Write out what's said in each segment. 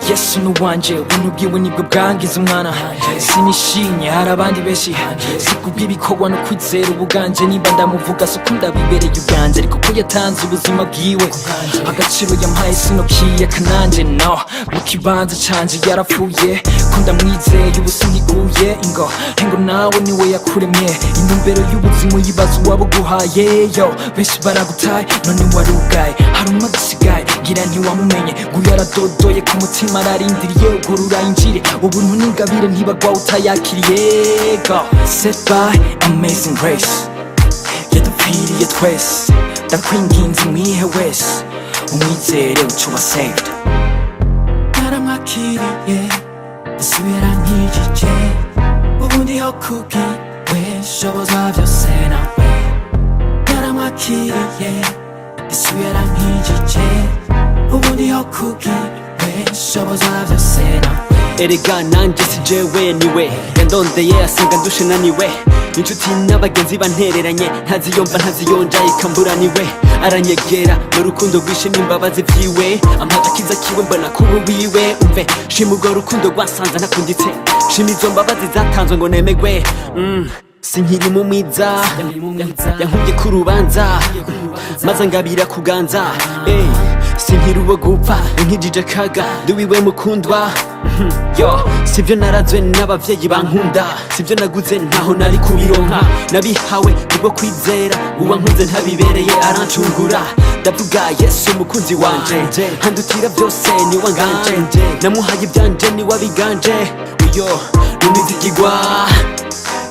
yesu nuwanje bunubwiwe nibwo bwangiza umwana sinishimye hari abandi benshi sikubw'ibikorwa no kwizera ubuganje niba ndamuvuga suko ndabibereye ubwanje ariko ko yatanze ubuzima bwiwe agaciro yampaye sinokiye kananje no mu kibanza canje yarapfuye ko ndamwizeye ubu siniguye ngo nawe niwe yakuremye intumbero y'ubuzima uyibaza uwabuguhaye yo benshi baragutaye none warugaye hari umwe agisigaye gira ntiwamumenye ngo yaradodoye ku mutima ararindiriye ugurura injire ubuntu n'ingabire ntibagwa utayakiriye go set by amazing grace yadupfiriye twese ndakwinginze mwihe wese umwizere ucuba saved naramwakiriye isubira nk'igice ubundi ho kubwiwe shoboza byose nawe naramwakiriye isubira nk'igice ubundi ho kubwiwe shoboza byose nawe erega nanjye si jewe niwe yandondeye asanga ndushe naniwe inshuti n'abagenzi bantereranye ntaziyomba ntaziyonja ikambura niwe aranyegera mu rukundo rwishe n'imbabazi vyiwe ampaga kiza kiwe mbona kubu wiwe umve shima urwo rukundo rwansanze ntakunditse shima izo mbabazi zatanzwe ngo nemegwe sinkiri mu mwiza yankubye ku rubanza maze ngabira kuganza sinkiri uwo gupfa nkijije kaga ndiwiwe mukundwa yo sivyo narazwe n'abavyeyi bankunda sivyo naguze ntaho nari kubironka nabihawe nibwo kwizera uwankunze ntabibereye arancungura ndavuga yesu umukunzi wanje handukira byose ni wanganje namuhaye ibyanje ni wabiganje uyo numizigirwa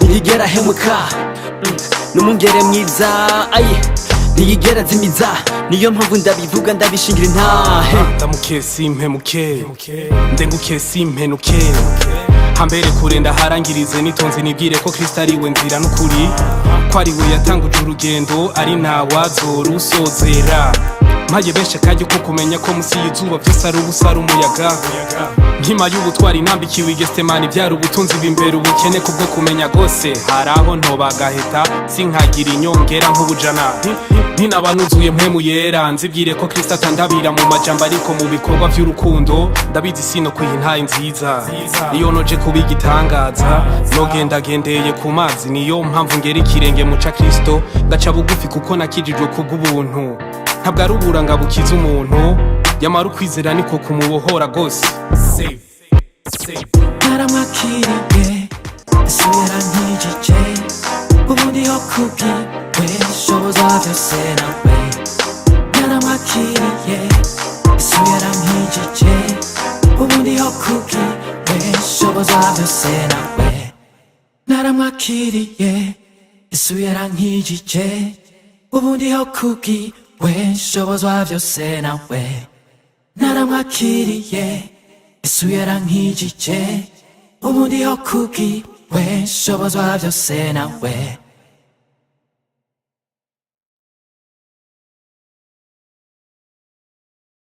ntiyigera hemuka numungere mwiza aye ntiyigera zimiza niyo mpamvu ndabivuga ndabishingira intahe ndamuke simpemuke ndenguke simpenuke hambere kure ndaharangirize nitonze nibwire ko Kristo ariwe nzira n'ukuri ko ariwe yatanguje urugendo ari ntawazorusozera mpaye benshi akajya ko kumenya ko musi y'izuba byose ari ubusa ari umuyaga nkima y'ubutwari inambikiwe igestemani byari ubutunzi b'imbere ubukene kubwo kumenya gose hari aho ntobagaheta sinkagira inyongera nk'ubujana ntinabanuzuye mpemu yera nzibwire ko Kristo atandabira mu majambo ariko mu bikorwa by'urukundo ndabizi sino kuyintaye nziza iyo noje kubigitangaza nogendagendeye ku mazi niyo mpamvu ngera ikirenge mu ca Kristo ngaca bugufi kuko nakijijwe kubw'ubuntu ntabwo ari uburanga bukiza umuntu yamara ukwizera niko kumubohora gose naramwakiriye isubira nk'igice ubundi ho kubwiwe shoboza byose nawe naramwakiriye isubira nk'igice ubundi ho kubwiwe shoboza byose nawe naramwakiriye isubira nk'igice ubundi ho kubwiwe shoboza byose nawe naramwakiriye isubira nk'igice ubundi ho kubwiwe shoboza byose nawe